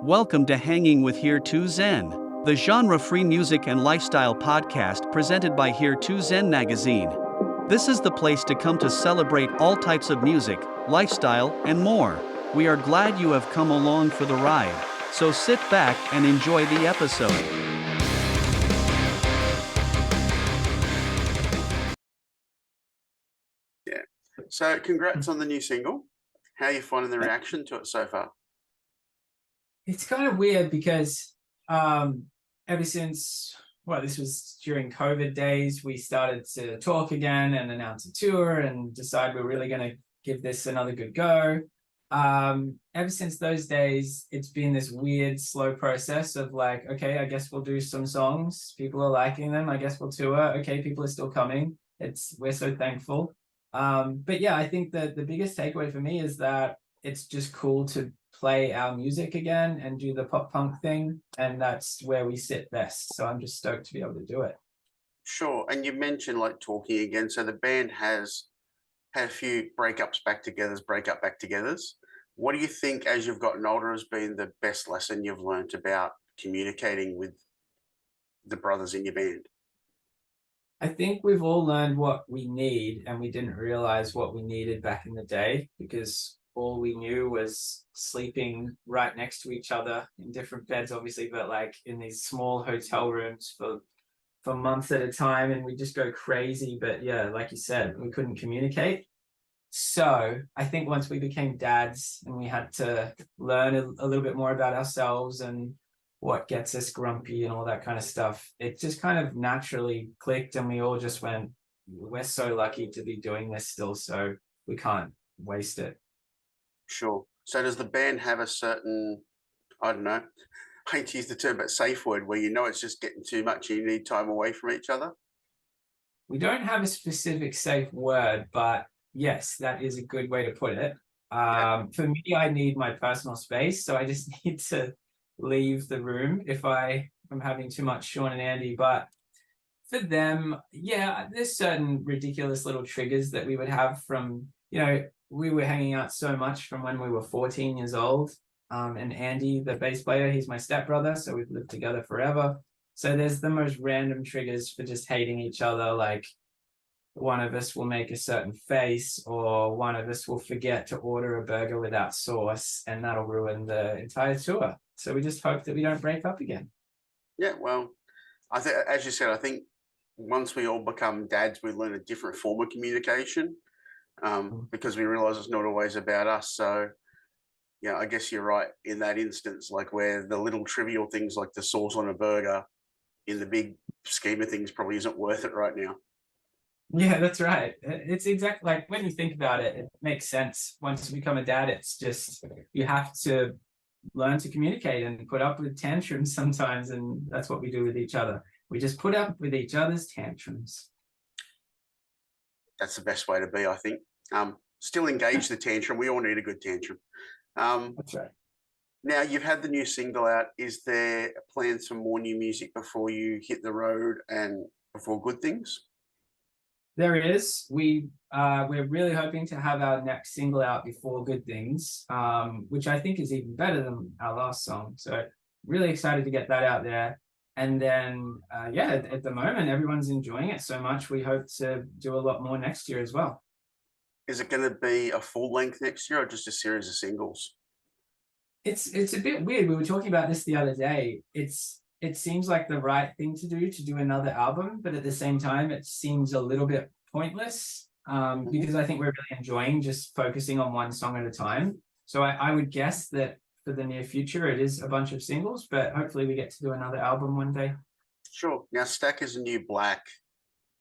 Welcome to Hanging with H2Zen, the genre-free music and lifestyle podcast presented by H2Zen magazine. This is the place to come to celebrate all types of music, lifestyle, and more. We are glad you have come along for the ride, so sit back and enjoy the episode. Yeah. So congrats on the new single. How are you finding the reaction to it so far? It's kind of weird because ever since, well, this was during COVID days, we started to talk again and announce a tour and decide we're really going to give this another good go. Ever since those days, it's been this weird, slow process of like, okay, I guess we'll do some songs. People are liking them. I guess we'll tour. Okay, people are still coming. We're so thankful. But yeah, I think that the biggest takeaway for me is that it's just cool to play our music again and do the pop punk thing, and that's where we sit best. So I'm just stoked to be able to do it. Sure. And you mentioned like talking again. So the band has had a few breakups, back togethers. What do you think, as you've gotten older, has been the best lesson you've learned about communicating with the brothers in your band? I think we've all learned what we need, and we didn't realize what we needed back in the day because all we knew was sleeping right next to each other in different beds, obviously, but like in these small hotel rooms for months at a time, and we just go crazy. But yeah, like you said, we couldn't communicate. So I think once we became dads and we had to learn a little bit more about ourselves and what gets us grumpy and all that kind of stuff, it just kind of naturally clicked, and we all just went, we're so lucky to be doing this still, so we can't waste it. Sure. So does the band have a certain, I don't know, I hate to use the term, but safe word where you know it's just getting too much and you need time away from each other? We don't have a specific safe word, but yes, that is a good way to put it. For me, I need my personal space, so I just need to leave the room if I'm having too much Sean and Andy. But for them, yeah, there's certain ridiculous little triggers that we would have from, we were hanging out so much from when we were 14 years old. And Andy, the bass player, he's my stepbrother, so we've lived together forever. So there's the most random triggers for just hating each other, like one of us will make a certain face, or one of us will forget to order a burger without sauce, and that'll ruin the entire tour. So we just hope that we don't break up again. Yeah, well, I think, as you said, I think once we all become dads, we learn a different form of communication because we realize it's not always about us. So, yeah, I guess you're right in that instance, like where the little trivial things like the sauce on a burger in the big scheme of things probably isn't worth it right now. Yeah, that's right. It's exactly like when you think about it, it makes sense. Once you become a dad, it's just you have to learn to communicate and put up with tantrums sometimes, and that's what we do with each other. We just put up with each other's tantrums. That's the best way to be, I think. Still engage the tantrum. We all need a good tantrum. That's right. Now, you've had the new single out. Is there plans for more new music before you hit the road and before good things? There is. We're really hoping to have our next single out before Good Things, which I think is even better than our last song. So really excited to get that out there. And then, at the moment, everyone's enjoying it so much. We hope to do a lot more next year as well. Is it going to be a full length next year or just a series of singles? It's a bit weird. We were talking about this the other day. It seems like the right thing to do another album, but at the same time, it seems a little bit pointless because I think we're really enjoying just focusing on one song at a time. So I would guess that for the near future, it is a bunch of singles, but hopefully we get to do another album one day. Sure. Now, Stack is a New Black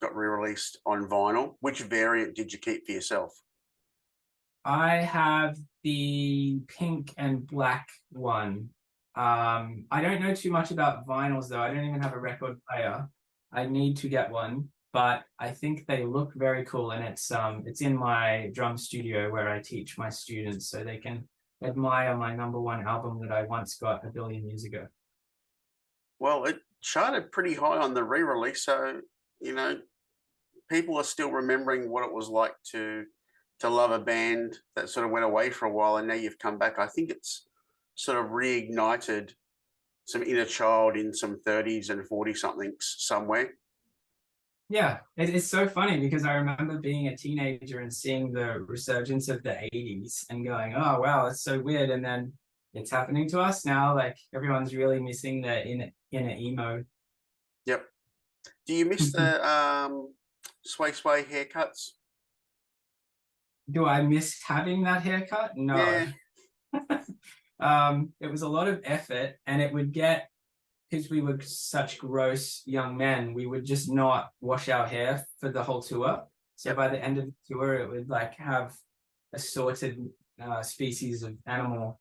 got re-released on vinyl. Which variant did you keep for yourself? I have the pink and black one. I don't know too much about vinyls though. I don't even have a record player. I need to get one, but I think they look very cool, and it's in my drum studio where I teach my students so they can admire my #1 album that I once got a billion years ago. Well, it charted pretty high on the re-release, so people are still remembering what it was like to love a band that sort of went away for a while, and now you've come back. I think it's sort of reignited some inner child in some 30s and 40 somethings somewhere. Yeah, it's so funny because I remember being a teenager and seeing the resurgence of the 80s and going, oh, wow, it's so weird. And then it's happening to us now. Like everyone's really missing the inner emo. Yep. Do you miss the sway haircuts? Do I miss having that haircut? No. Yeah. It was a lot of effort, and it would get, because we were such gross young men, we would just not wash our hair for the whole tour. So by the end of the tour, it would like have assorted species of animal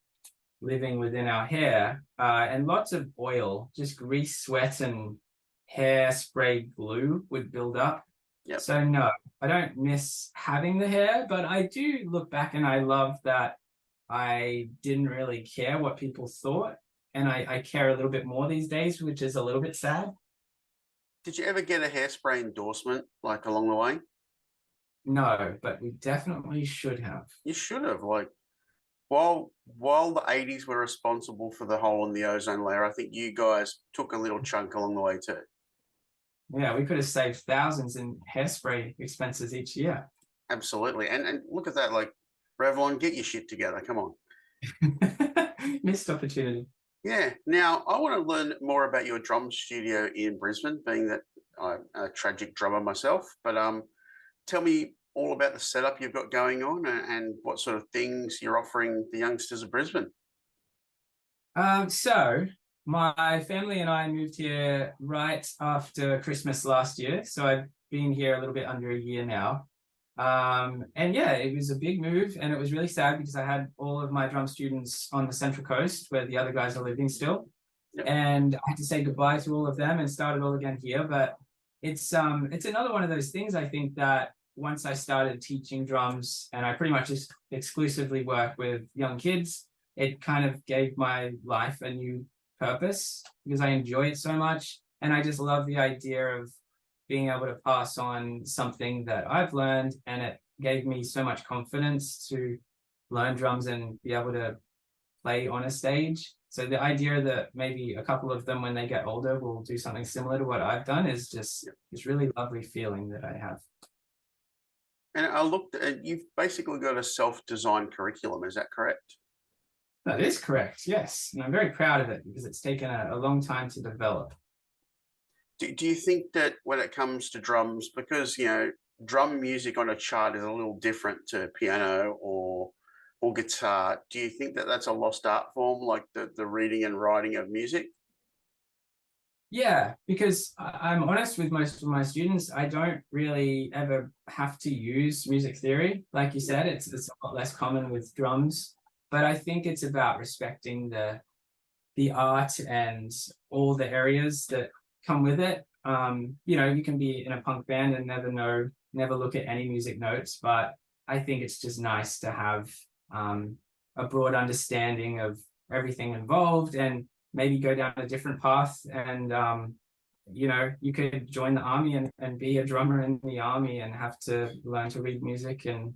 living within our hair, and lots of oil, just grease, sweat, and hairspray glue would build up. Yep. So no, I don't miss having the hair, but I do look back and I love that I didn't really care what people thought. And I care a little bit more these days, which is a little bit sad. Did you ever get a hairspray endorsement like along the way? No, but we definitely should have. You should have. Like, while the 80s were responsible for the hole in the ozone layer, I think you guys took a little chunk along the way too. Yeah, we could have saved thousands in hairspray expenses each year. Absolutely. And look at that, like, Revlon, get your shit together. Come on. Missed opportunity. Yeah. Now, I want to learn more about your drum studio in Brisbane, being that I'm a tragic drummer myself. But tell me all about the setup you've got going on and what sort of things you're offering the youngsters of Brisbane. So my family and I moved here right after Christmas last year. So I've been here a little bit under a year now. And yeah, it was a big move, and it was really sad because I had all of my drum students on the Central Coast where the other guys are living still. Yep. And I had to say goodbye to all of them and start it all again here. But it's another one of those things, I think, that once I started teaching drums and I pretty much just exclusively work with young kids, it kind of gave my life a new purpose because I enjoy it so much. And I just love the idea of being able to pass on something that I've learned, and it gave me so much confidence to learn drums and be able to play on a stage. So the idea that maybe a couple of them, when they get older, will do something similar to what I've done is just this really lovely feeling that I have. And I looked at, you've basically got a self-designed curriculum, is that correct? That is correct, yes. And I'm very proud of it because it's taken a long time to develop. Do you think that when it comes to drums, because, you know, drum music on a chart is a little different to piano or guitar, do you think that that's a lost art form, like the reading and writing of music? Yeah, because I'm honest with most of my students, I don't really ever have to use music theory. Like you said, it's a lot less common with drums, but I think it's about respecting the art and all the areas that come with it. You know, you can be in a punk band and never look at any music notes, but I think it's just nice to have a broad understanding of everything involved and maybe go down a different path. And you know, you could join the army and be a drummer in the army and have to learn to read music, and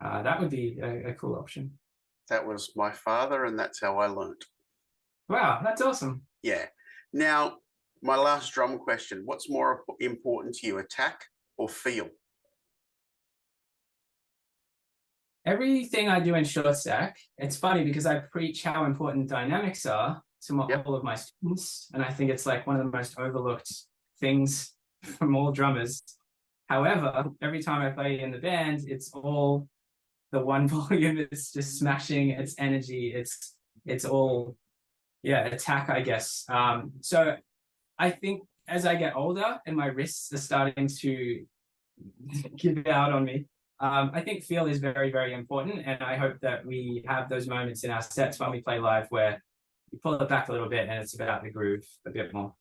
that would be a cool option. That was my father, and that's how I learned. Wow, that's awesome. Yeah. Now, my last drum question, what's more important to you, attack or feel? Everything I do in short stack, it's funny because I preach how important dynamics are to all of my students, and I think it's like one of the most overlooked things from all drummers. However, every time I play in the band, it's all the one volume. It's just smashing, it's energy, it's all attack, I guess. So I think as I get older and my wrists are starting to give out on me, I think feel is very, very important. And I hope that we have those moments in our sets when we play live where we pull it back a little bit and it's about the groove a bit more.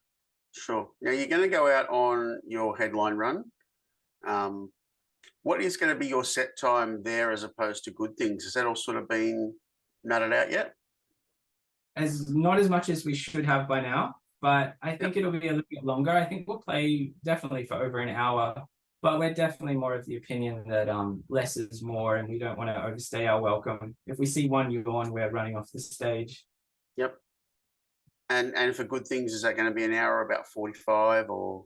Sure. Now you're going to go out on your headline run. What is going to be your set time there as opposed to Good Things? Has that all sort of been nutted out yet? Not as much as we should have by now, but I think it'll be a little bit longer. I think we'll play definitely for over an hour, but we're definitely more of the opinion that less is more, and we don't want to overstay our welcome. If we see one yawn, we're running off the stage. Yep. And for good things, is that going to be an hour, about 45, or?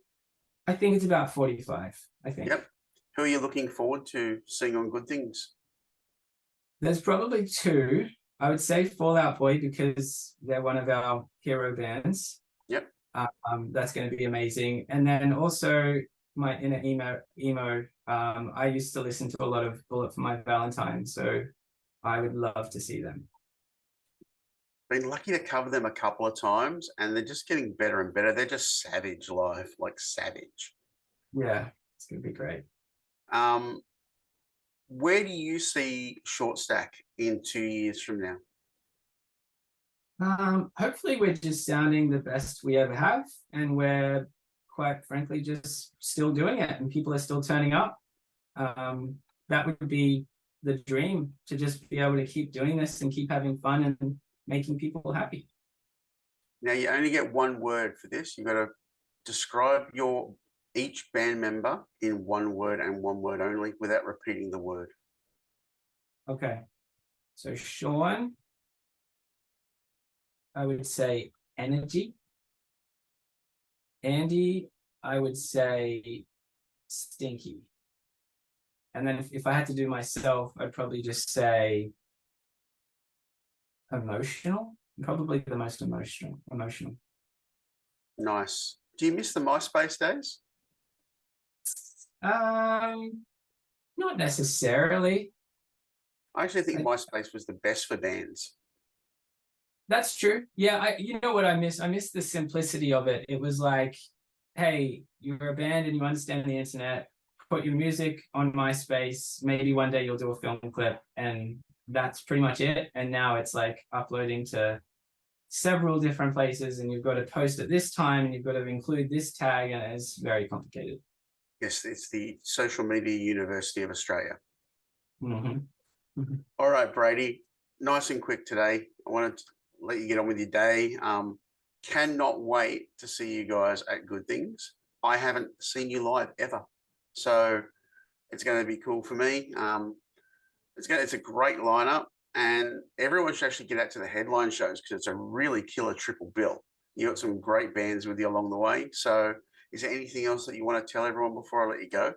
I think it's about 45, I think. Yep. Who are you looking forward to seeing on Good Things? There's probably two. I would say Fall Out Boy because they're one of our hero bands. Yep. That's going to be amazing. And then also my inner emo. I used to listen to a lot of Bullet for My Valentine, so I would love to see them. Been lucky to cover them a couple of times, and they're just getting better and better. They're just savage live, like savage. Yeah, it's going to be great. Where do you see Short Stack in 2 years from now? Hopefully we're just sounding the best we ever have, and we're quite frankly just still doing it, and people are still turning up. That would be the dream, to just be able to keep doing this and keep having fun and making people happy. Now you only get one word for this. You've got to describe each band member in one word and one word only without repeating the word. Okay. So Sean, I would say energy. Andy, I would say stinky. And then if I had to do myself, I'd probably just say emotional. Probably the most emotional. Nice. Do you miss the MySpace days? Not necessarily. I actually think MySpace was the best for bands. That's true. Yeah, you know what I miss? I miss the simplicity of it. It was like, hey, you're a band and you understand the internet. Put your music on MySpace. Maybe one day you'll do a film clip, and that's pretty much it. And now it's like uploading to several different places, and you've got to post at this time, and you've got to include this tag, and it's very complicated. Yes, it's the Social Media University of Australia. Mm-hmm. Mm-hmm. All right, Bradie, nice and quick today. I wanted to let you get on with your day. Cannot wait to see you guys at Good Things. I haven't seen you live ever, so it's going to be cool for me. It's a great lineup, and everyone should actually get out to the headline shows because it's a really killer triple bill. You got some great bands with you along the way. So, is there anything else that you want to tell everyone before I let you go?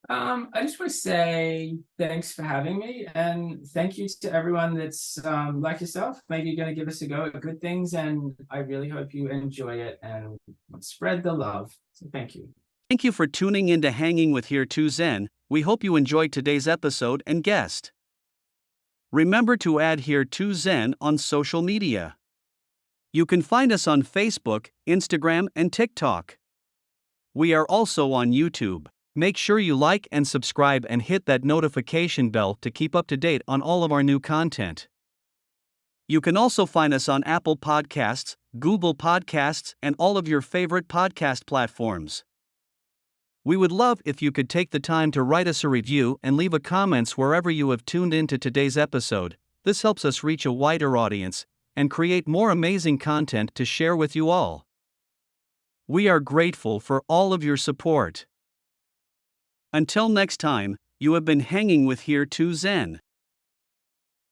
I just want to say thanks for having me, and thank you to everyone that's like yourself, maybe going to give us a go at Good Things, and I really hope you enjoy it and spread the love. So thank you. Thank you for tuning in to Hanging with H2ZHW. We hope you enjoyed today's episode and guest. Remember to add H2ZHW on social media. You can find us on Facebook, Instagram, and TikTok. We are also on YouTube. Make sure you like and subscribe and hit that notification bell to keep up to date on all of our new content. You can also find us on Apple Podcasts, Google Podcasts, and all of your favorite podcast platforms. We would love if you could take the time to write us a review and leave a comments wherever you have tuned into today's episode. This helps us reach a wider audience and create more amazing content to share with you all. We are grateful for all of your support. Until next time, you have been hanging with H2ZHW.